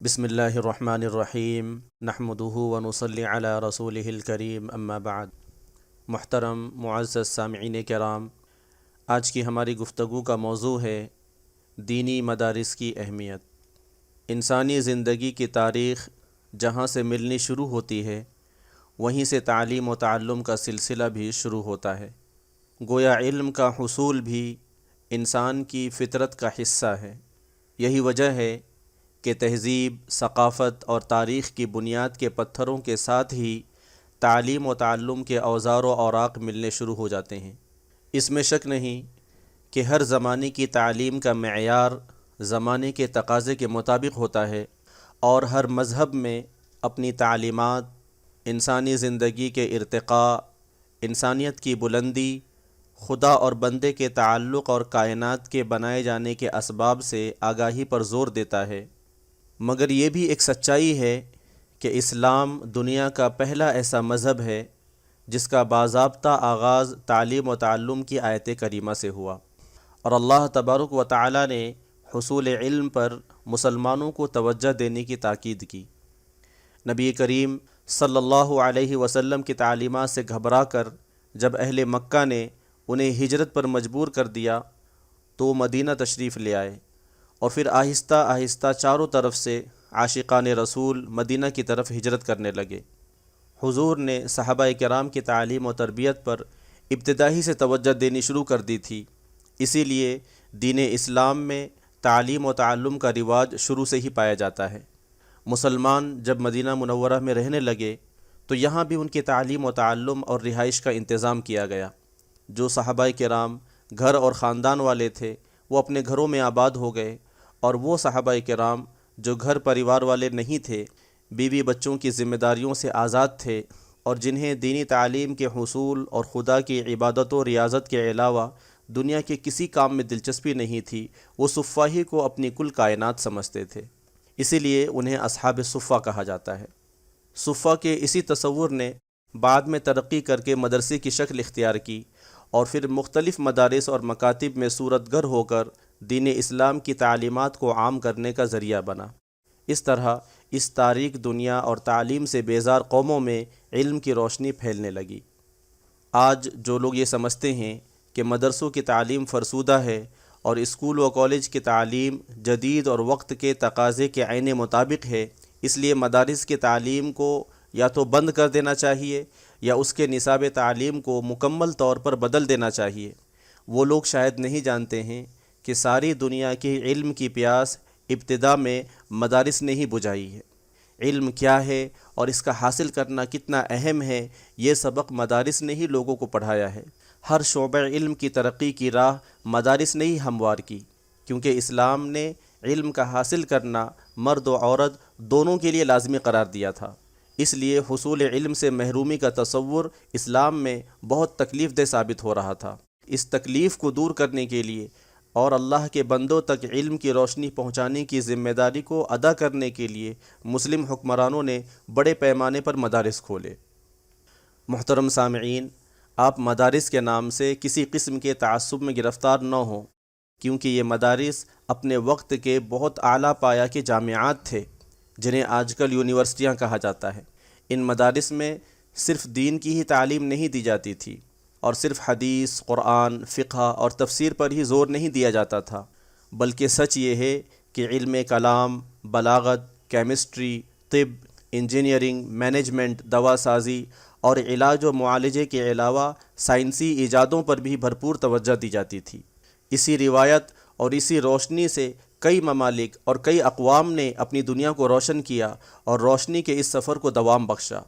بسم اللہ الرحمن الرحیم نحمدہ ونصلی علی رسولہ الکریم اما بعد۔ محترم معزز سامعین کرام، آج کی ہماری گفتگو کا موضوع ہے دینی مدارس کی اہمیت۔ انسانی زندگی کی تاریخ جہاں سے ملنی شروع ہوتی ہے وہیں سے تعلیم و تعلم کا سلسلہ بھی شروع ہوتا ہے۔ گویا علم کا حصول بھی انسان کی فطرت کا حصہ ہے۔ یہی وجہ ہے کہ تہذیب، ثقافت اور تاریخ کی بنیاد کے پتھروں کے ساتھ ہی تعلیم و تعلم کے اوزار و اوراق ملنے شروع ہو جاتے ہیں۔ اس میں شک نہیں کہ ہر زمانے کی تعلیم کا معیار زمانے کے تقاضے کے مطابق ہوتا ہے، اور ہر مذہب میں اپنی تعلیمات انسانی زندگی کے ارتقاء، انسانیت کی بلندی، خدا اور بندے کے تعلق اور کائنات کے بنائے جانے کے اسباب سے آگاہی پر زور دیتا ہے۔ مگر یہ بھی ایک سچائی ہے کہ اسلام دنیا کا پہلا ایسا مذہب ہے جس کا باضابطہ آغاز تعلیم و تعلم کی آیت کریمہ سے ہوا، اور اللہ تبارک و تعالی نے حصول علم پر مسلمانوں کو توجہ دینے کی تاکید کی۔ نبی کریم صلی اللہ علیہ وسلم کی تعلیمات سے گھبرا کر جب اہل مکہ نے انہیں ہجرت پر مجبور کر دیا تو وہ مدینہ تشریف لے آئے، اور پھر آہستہ آہستہ چاروں طرف سے عاشقان رسول مدینہ کی طرف ہجرت کرنے لگے۔ حضور نے صحابہ کرام کی تعلیم و تربیت پر ابتدائی سے توجہ دینی شروع کر دی تھی، اسی لیے دین اسلام میں تعلیم و تعلم کا رواج شروع سے ہی پایا جاتا ہے۔ مسلمان جب مدینہ منورہ میں رہنے لگے تو یہاں بھی ان کی تعلیم و تعلم اور رہائش کا انتظام کیا گیا۔ جو صحابہ کرام گھر اور خاندان والے تھے وہ اپنے گھروں میں آباد ہو گئے، اور وہ صحابہ کرام جو گھر پریوار والے نہیں تھے، بیوی بچوں کی ذمہ داریوں سے آزاد تھے، اور جنہیں دینی تعلیم کے حصول اور خدا کی عبادت و ریاضت کے علاوہ دنیا کے کسی کام میں دلچسپی نہیں تھی، وہ صفہ ہی کو اپنی کل کائنات سمجھتے تھے، اسی لیے انہیں اصحاب صفہ کہا جاتا ہے۔ صفہ کے اسی تصور نے بعد میں ترقی کر کے مدرسے کی شکل اختیار کی، اور پھر مختلف مدارس اور مکاتب میں صورت گر ہو کر دین اسلام کی تعلیمات کو عام کرنے کا ذریعہ بنا۔ اس طرح اس تاریک دنیا اور تعلیم سے بیزار قوموں میں علم کی روشنی پھیلنے لگی۔ آج جو لوگ یہ سمجھتے ہیں کہ مدرسوں کی تعلیم فرسودہ ہے اور اسکول و کالج کی تعلیم جدید اور وقت کے تقاضے کے عین مطابق ہے، اس لیے مدارس کی تعلیم کو یا تو بند کر دینا چاہیے یا اس کے نصاب تعلیم کو مکمل طور پر بدل دینا چاہیے، وہ لوگ شاید نہیں جانتے ہیں کہ ساری دنیا کی علم کی پیاس ابتدا میں مدارس نے ہی بجھائی ہے۔ علم کیا ہے اور اس کا حاصل کرنا کتنا اہم ہے، یہ سبق مدارس نے ہی لوگوں کو پڑھایا ہے۔ ہر شعبہ علم کی ترقی کی راہ مدارس نے ہی ہموار کی، کیونکہ اسلام نے علم کا حاصل کرنا مرد و عورت دونوں کے لیے لازمی قرار دیا تھا۔ اس لیے حصول علم سے محرومی کا تصور اسلام میں بہت تکلیف دہ ثابت ہو رہا تھا۔ اس تکلیف کو دور کرنے کے لیے اور اللہ کے بندوں تک علم کی روشنی پہنچانے کی ذمہ داری کو ادا کرنے کے لیے مسلم حکمرانوں نے بڑے پیمانے پر مدارس کھولے۔ محترم سامعین، آپ مدارس کے نام سے کسی قسم کے تعصب میں گرفتار نہ ہوں، کیونکہ یہ مدارس اپنے وقت کے بہت اعلیٰ پایہ کے جامعات تھے، جنہیں آج کل یونیورسٹیاں کہا جاتا ہے۔ ان مدارس میں صرف دین کی ہی تعلیم نہیں دی جاتی تھی، اور صرف حدیث، قرآن، فقہ اور تفسیر پر ہی زور نہیں دیا جاتا تھا، بلکہ سچ یہ ہے کہ علم کلام، بلاغت، کیمسٹری، طب، انجینئرنگ، مینجمنٹ، دوا سازی اور علاج و معالجے کے علاوہ سائنسی ایجادوں پر بھی بھرپور توجہ دی جاتی تھی۔ اسی روایت اور اسی روشنی سے کئی ممالک اور کئی اقوام نے اپنی دنیا کو روشن کیا اور روشنی کے اس سفر کو دوام بخشا۔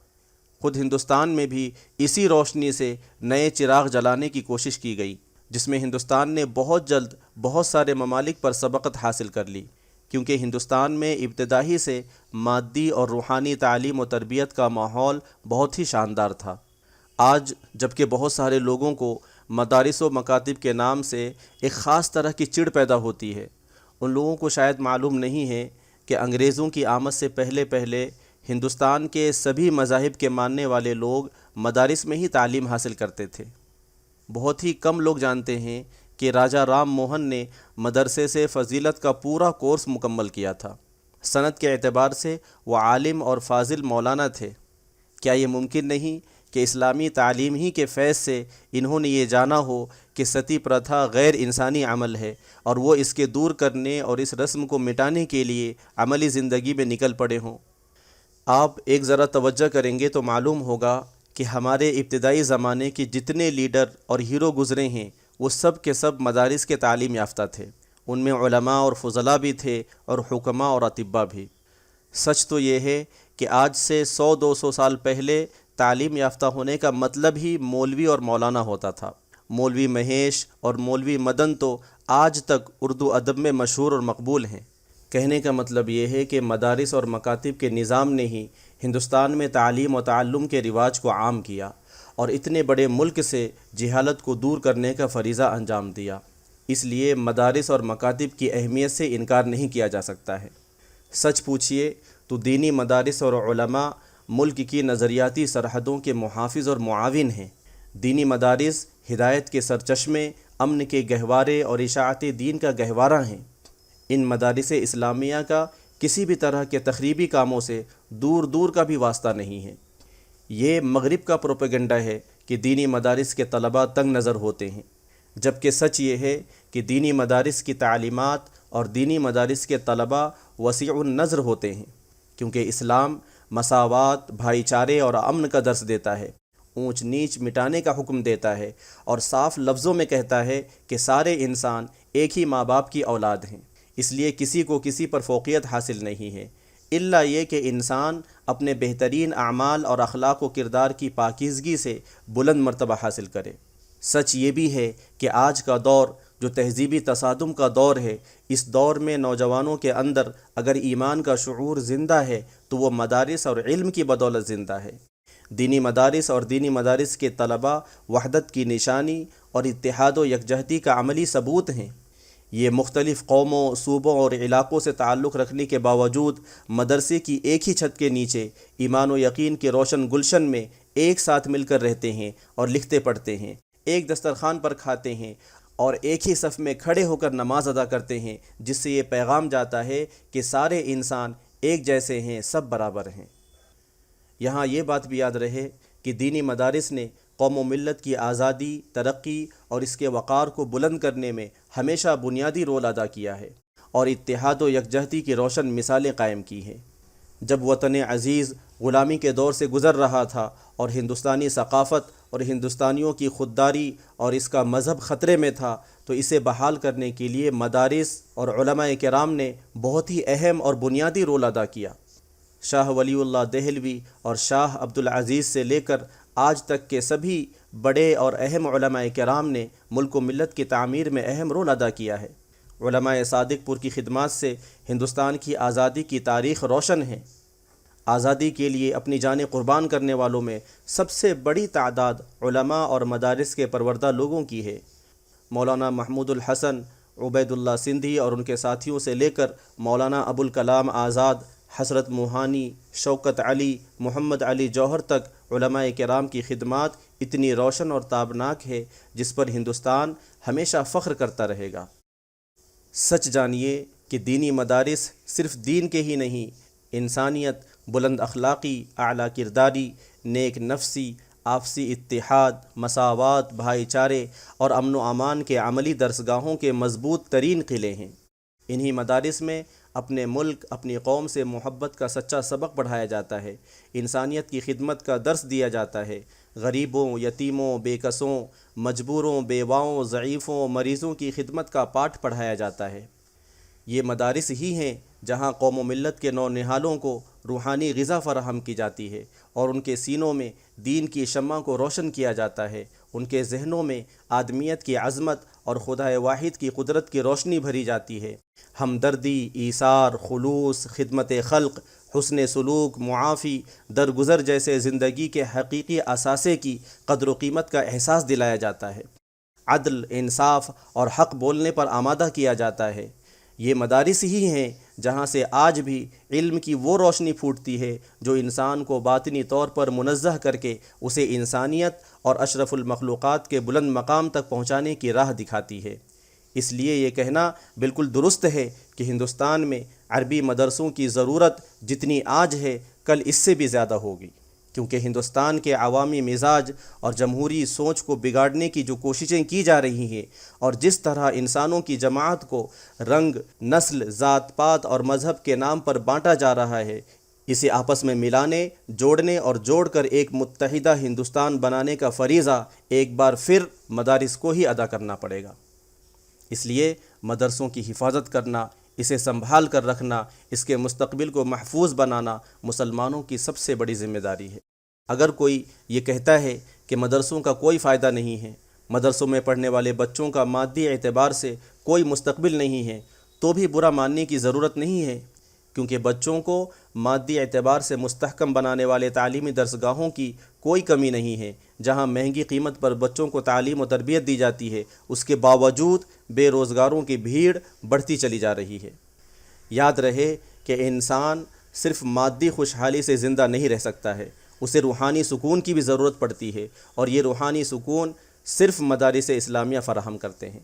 خود ہندوستان میں بھی اسی روشنی سے نئے چراغ جلانے کی کوشش کی گئی، جس میں ہندوستان نے بہت جلد بہت سارے ممالک پر سبقت حاصل کر لی، کیونکہ ہندوستان میں ابتدائی سے مادی اور روحانی تعلیم و تربیت کا ماحول بہت ہی شاندار تھا۔ آج جبکہ بہت سارے لوگوں کو مدارس و مکاتب کے نام سے ایک خاص طرح کی چڑ پیدا ہوتی ہے، ان لوگوں کو شاید معلوم نہیں ہے کہ انگریزوں کی آمد سے پہلے ہندوستان کے سبھی مذاہب کے ماننے والے لوگ مدارس میں ہی تعلیم حاصل کرتے تھے۔ بہت ہی کم لوگ جانتے ہیں کہ راجہ رام موہن نے مدرسے سے فضیلت کا پورا کورس مکمل کیا تھا۔ سند کے اعتبار سے وہ عالم اور فاضل مولانا تھے۔ کیا یہ ممکن نہیں کہ اسلامی تعلیم ہی کے فیض سے انہوں نے یہ جانا ہو کہ ستی پرتھا غیر انسانی عمل ہے، اور وہ اس کے دور کرنے اور اس رسم کو مٹانے کے لیے عملی زندگی میں نکل پڑے ہوں؟ آپ ایک ذرا توجہ کریں گے تو معلوم ہوگا کہ ہمارے ابتدائی زمانے کے جتنے لیڈر اور ہیرو گزرے ہیں وہ سب کے سب مدارس کے تعلیم یافتہ تھے۔ ان میں علماء اور فضلاء بھی تھے اور حکماء اور اطباء بھی۔ سچ تو یہ ہے کہ آج سے 100-200 سال پہلے تعلیم یافتہ ہونے کا مطلب ہی مولوی اور مولانا ہوتا تھا۔ مولوی مہیش اور مولوی مدن تو آج تک اردو ادب میں مشہور اور مقبول ہیں۔ کہنے کا مطلب یہ ہے کہ مدارس اور مکاتب کے نظام نے ہی ہندوستان میں تعلیم و تعلم کے رواج کو عام کیا اور اتنے بڑے ملک سے جہالت کو دور کرنے کا فریضہ انجام دیا۔ اس لیے مدارس اور مکاتب کی اہمیت سے انکار نہیں کیا جا سکتا ہے۔ سچ پوچھیے تو دینی مدارس اور علماء ملک کی نظریاتی سرحدوں کے محافظ اور معاون ہیں۔ دینی مدارس ہدایت کے سرچشمے، امن کے گہوارے اور اشاعت دین کا گہوارہ ہیں۔ ان مدارس اسلامیہ کا کسی بھی طرح کے تخریبی کاموں سے دور دور کا بھی واسطہ نہیں ہے۔ یہ مغرب کا پروپیگنڈا ہے کہ دینی مدارس کے طلباء تنگ نظر ہوتے ہیں، جبکہ سچ یہ ہے کہ دینی مدارس کی تعلیمات اور دینی مدارس کے طلباء وسیع النظر ہوتے ہیں، کیونکہ اسلام مساوات، بھائی چارے اور امن کا درس دیتا ہے، اونچ نیچ مٹانے کا حکم دیتا ہے، اور صاف لفظوں میں کہتا ہے کہ سارے انسان ایک ہی ماں باپ کی اولاد ہیں، اس لیے کسی کو کسی پر فوقیت حاصل نہیں ہے، الا یہ کہ انسان اپنے بہترین اعمال اور اخلاق و کردار کی پاکیزگی سے بلند مرتبہ حاصل کرے۔ سچ یہ بھی ہے کہ آج کا دور جو تہذیبی تصادم کا دور ہے، اس دور میں نوجوانوں کے اندر اگر ایمان کا شعور زندہ ہے تو وہ مدارس اور علم کی بدولت زندہ ہے۔ دینی مدارس اور دینی مدارس کے طلباء وحدت کی نشانی اور اتحاد و یکجہتی کا عملی ثبوت ہیں۔ یہ مختلف قوموں، صوبوں اور علاقوں سے تعلق رکھنے کے باوجود مدرسے کی ایک ہی چھت کے نیچے ایمان و یقین کے روشن گلشن میں ایک ساتھ مل کر رہتے ہیں اور لکھتے پڑھتے ہیں، ایک دسترخوان پر کھاتے ہیں اور ایک ہی صف میں کھڑے ہو کر نماز ادا کرتے ہیں، جس سے یہ پیغام جاتا ہے کہ سارے انسان ایک جیسے ہیں، سب برابر ہیں۔ یہاں یہ بات بھی یاد رہے کہ دینی مدارس نے قوم و ملت کی آزادی، ترقی اور اس کے وقار کو بلند کرنے میں ہمیشہ بنیادی رول ادا کیا ہے اور اتحاد و یکجہتی کی روشن مثالیں قائم کی ہیں۔ جب وطن عزیز غلامی کے دور سے گزر رہا تھا اور ہندوستانی ثقافت اور ہندوستانیوں کی خودداری اور اس کا مذہب خطرے میں تھا، تو اسے بحال کرنے کے لیے مدارس اور علماء کرام نے بہت ہی اہم اور بنیادی رول ادا کیا۔ شاہ ولی اللہ دہلوی اور شاہ عبدالعزیز سے لے کر آج تک کے سبھی بڑے اور اہم علماء کرام نے ملک و ملت کی تعمیر میں اہم رول ادا کیا ہے۔ علماء صادق پور کی خدمات سے ہندوستان کی آزادی کی تاریخ روشن ہے۔ آزادی کے لیے اپنی جانیں قربان کرنے والوں میں سب سے بڑی تعداد علماء اور مدارس کے پروردہ لوگوں کی ہے۔ مولانا محمود الحسن، عبید اللہ سندھی اور ان کے ساتھیوں سے لے کر مولانا ابوالکلام آزاد، حضرت موہانی، شوکت علی، محمد علی جوہر تک علماء کرام کی خدمات اتنی روشن اور تابناک ہے جس پر ہندوستان ہمیشہ فخر کرتا رہے گا۔ سچ جانیے کہ دینی مدارس صرف دین کے ہی نہیں، انسانیت، بلند اخلاقی، اعلیٰ کرداری، نیک نفسی، آپسی اتحاد، مساوات، بھائی چارے اور امن و امان کے عملی درسگاہوں کے مضبوط ترین قلعے ہیں۔ انہی مدارس میں اپنے ملک، اپنی قوم سے محبت کا سچا سبق پڑھایا جاتا ہے، انسانیت کی خدمت کا درس دیا جاتا ہے، غریبوں، یتیموں، بے کسوں، مجبوروں، بیواؤں، ضعیفوں، مریضوں کی خدمت کا پاٹھ پڑھایا جاتا ہے۔ یہ مدارس ہی ہیں جہاں قوم و ملت کے نونہالوں کو روحانی غذا فراہم کی جاتی ہے اور ان کے سینوں میں دین کی شمع کو روشن کیا جاتا ہے، ان کے ذہنوں میں آدمیت کی عظمت اور خدا واحد کی قدرت کی روشنی بھری جاتی ہے، ہمدردی، ایثار، خلوص، خدمت خلق، حسن سلوک، معافی، درگزر جیسے زندگی کے حقیقی اثاثے کی قدر و قیمت کا احساس دلایا جاتا ہے، عدل، انصاف اور حق بولنے پر آمادہ کیا جاتا ہے۔ یہ مدارس ہی ہیں جہاں سے آج بھی علم کی وہ روشنی پھوٹتی ہے جو انسان کو باطنی طور پر منزہ کر کے اسے انسانیت اور اشرف المخلوقات کے بلند مقام تک پہنچانے کی راہ دکھاتی ہے۔ اس لیے یہ کہنا بالکل درست ہے کہ ہندوستان میں عربی مدرسوں کی ضرورت جتنی آج ہے کل اس سے بھی زیادہ ہوگی، کیونکہ ہندوستان کے عوامی مزاج اور جمہوری سوچ کو بگاڑنے کی جو کوششیں کی جا رہی ہیں، اور جس طرح انسانوں کی جماعت کو رنگ، نسل، ذات پات اور مذہب کے نام پر بانٹا جا رہا ہے، اسے آپس میں ملانے، جوڑنے اور جوڑ کر ایک متحدہ ہندوستان بنانے کا فریضہ ایک بار پھر مدارس کو ہی ادا کرنا پڑے گا۔ اس لیے مدرسوں کی حفاظت کرنا، اسے سنبھال کر رکھنا، اس کے مستقبل کو محفوظ بنانا مسلمانوں کی سب سے بڑی ذمہ داری ہے۔ اگر کوئی یہ کہتا ہے کہ مدرسوں کا کوئی فائدہ نہیں ہے، مدرسوں میں پڑھنے والے بچوں کا مادی اعتبار سے کوئی مستقبل نہیں ہے، تو بھی برا ماننے کی ضرورت نہیں ہے، کیونکہ بچوں کو مادی اعتبار سے مستحکم بنانے والے تعلیمی درسگاہوں کی کوئی کمی نہیں ہے۔ جہاں مہنگی قیمت پر بچوں کو تعلیم و تربیت دی جاتی ہے، اس کے باوجود بے روزگاروں کی بھیڑ بڑھتی چلی جا رہی ہے۔ یاد رہے کہ انسان صرف مادی خوشحالی سے زندہ نہیں رہ سکتا ہے، اسے روحانی سکون کی بھی ضرورت پڑتی ہے، اور یہ روحانی سکون صرف مدارس اسلامیہ فراہم کرتے ہیں۔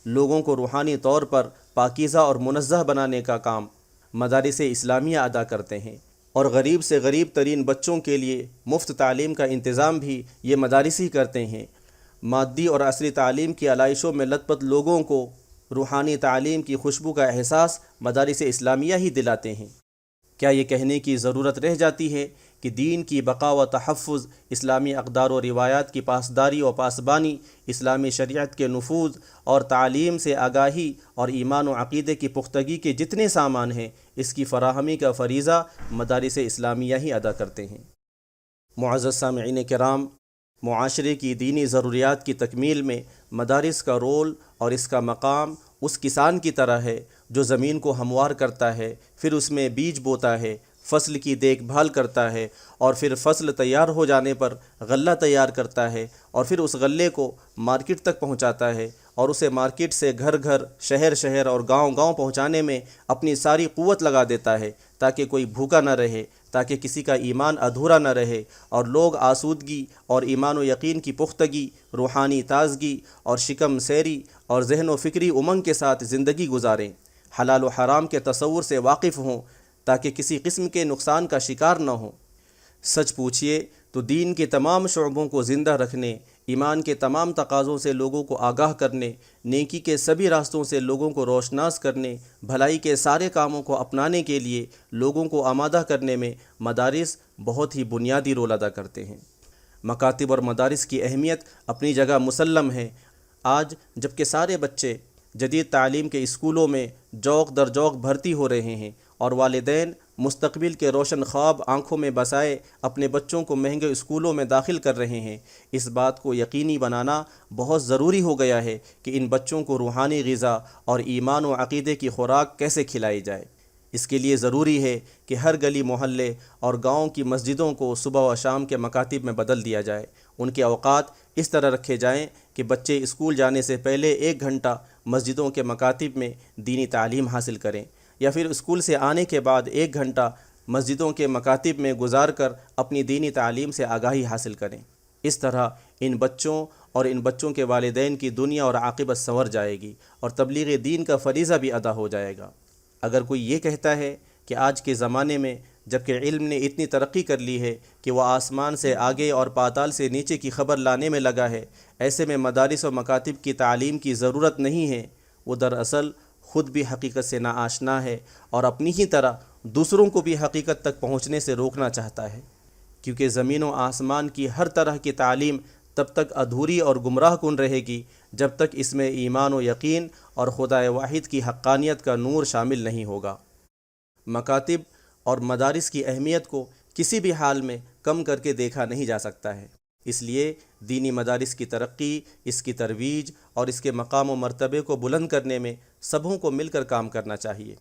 لوگوں کو روحانی طور پر پاکیزہ اور منزہ بنانے کا کام مدارس اسلامیہ ادا کرتے ہیں، اور غریب سے غریب ترین بچوں کے لیے مفت تعلیم کا انتظام بھی یہ مدارس ہی کرتے ہیں۔ مادی اور عصری تعلیم کی علائشوں میں لت پت لوگوں کو روحانی تعلیم کی خوشبو کا احساس مدارس اسلامیہ ہی دلاتے ہیں۔ کیا یہ کہنے کی ضرورت رہ جاتی ہے کہ دین کی بقا و تحفظ، اسلامی اقدار و روایات کی پاسداری و پاسبانی، اسلامی شریعت کے نفوذ اور تعلیم سے آگاہی اور ایمان و عقیدے کی پختگی کے جتنے سامان ہیں، اس کی فراہمی کا فریضہ مدارس اسلامیہ ہی ادا کرتے ہیں۔ معزز سامعین کرام، معاشرے کی دینی ضروریات کی تکمیل میں مدارس کا رول اور اس کا مقام اس کسان کی طرح ہے جو زمین کو ہموار کرتا ہے، پھر اس میں بیج بوتا ہے، فصل کی دیکھ بھال کرتا ہے، اور پھر فصل تیار ہو جانے پر غلہ تیار کرتا ہے، اور پھر اس غلے کو مارکیٹ تک پہنچاتا ہے، اور اسے مارکیٹ سے گھر گھر، شہر شہر اور گاؤں گاؤں پہنچانے میں اپنی ساری قوت لگا دیتا ہے، تاکہ کوئی بھوکا نہ رہے، تاکہ کسی کا ایمان ادھورا نہ رہے، اور لوگ آسودگی اور ایمان و یقین کی پختگی، روحانی تازگی اور شکم سیری اور ذہن و فکری امنگ کے ساتھ زندگی گزاریں، حلال و حرام کے تصور سے واقف ہوں، تاکہ کسی قسم کے نقصان کا شکار نہ ہوں۔ سچ پوچھئے تو دین کے تمام شعبوں کو زندہ رکھنے، ایمان کے تمام تقاضوں سے لوگوں کو آگاہ کرنے، نیکی کے سبھی راستوں سے لوگوں کو روشناس کرنے، بھلائی کے سارے کاموں کو اپنانے کے لیے لوگوں کو آمادہ کرنے میں مدارس بہت ہی بنیادی رول ادا کرتے ہیں۔ مکاتب اور مدارس کی اہمیت اپنی جگہ مسلم ہے۔ آج جب کہ سارے بچے جدید تعلیم کے اسکولوں میں جوق در جوق بھرتی ہو رہے ہیں، اور والدین مستقبل کے روشن خواب آنکھوں میں بسائے اپنے بچوں کو مہنگے اسکولوں میں داخل کر رہے ہیں، اس بات کو یقینی بنانا بہت ضروری ہو گیا ہے کہ ان بچوں کو روحانی غذا اور ایمان و عقیدے کی خوراک کیسے کھلائی جائے۔ اس کے لیے ضروری ہے کہ ہر گلی محلے اور گاؤں کی مسجدوں کو صبح و شام کے مکاتب میں بدل دیا جائے، ان کے اوقات اس طرح رکھے جائیں کہ بچے اسکول جانے سے پہلے 1 گھنٹہ مسجدوں کے مکاتب میں دینی تعلیم حاصل کریں، یا پھر اسکول سے آنے کے بعد 1 گھنٹہ مسجدوں کے مکاتب میں گزار کر اپنی دینی تعلیم سے آگاہی حاصل کریں۔ اس طرح ان بچوں اور ان بچوں کے والدین کی دنیا اور عاقبت سنور جائے گی، اور تبلیغ دین کا فریضہ بھی ادا ہو جائے گا۔ اگر کوئی یہ کہتا ہے کہ آج کے زمانے میں جب کہ علم نے اتنی ترقی کر لی ہے کہ وہ آسمان سے آگے اور پاتال سے نیچے کی خبر لانے میں لگا ہے، ایسے میں مدارس و مکاتب کی تعلیم کی ضرورت نہیں ہے، وہ دراصل خود بھی حقیقت سے ناآشنا ہے، اور اپنی ہی طرح دوسروں کو بھی حقیقت تک پہنچنے سے روکنا چاہتا ہے، کیونکہ زمین و آسمان کی ہر طرح کی تعلیم تب تک ادھوری اور گمراہ کن رہے گی جب تک اس میں ایمان و یقین اور خدا واحد کی حقانیت کا نور شامل نہیں ہوگا۔ مکاتب اور مدارس کی اہمیت کو کسی بھی حال میں کم کر کے دیکھا نہیں جا سکتا ہے، اس لیے دینی مدارس کی ترقی، اس کی ترویج اور اس کے مقام و مرتبے کو بلند کرنے میں سبھوں کو مل کر کام کرنا چاہیے۔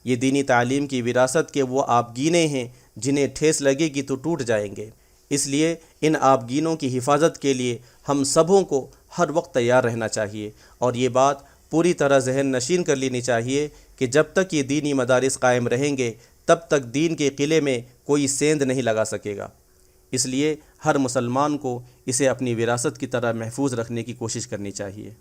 یہ دینی تعلیم کی وراثت کے وہ آبگینے ہیں جنہیں ٹھیس لگے گی تو ٹوٹ جائیں گے، اس لیے ان آبگینوں کی حفاظت کے لیے ہم سبھوں کو ہر وقت تیار رہنا چاہیے، اور یہ بات پوری طرح ذہن نشین کر لینی چاہیے کہ جب تک یہ دینی مدارس قائم رہیں گے تب تک دین کے قلعے میں کوئی سیند نہیں لگا سکے گا۔ اس لیے ہر مسلمان کو اسے اپنی وراثت کی طرح محفوظ رکھنے کی کوشش کرنی چاہیے۔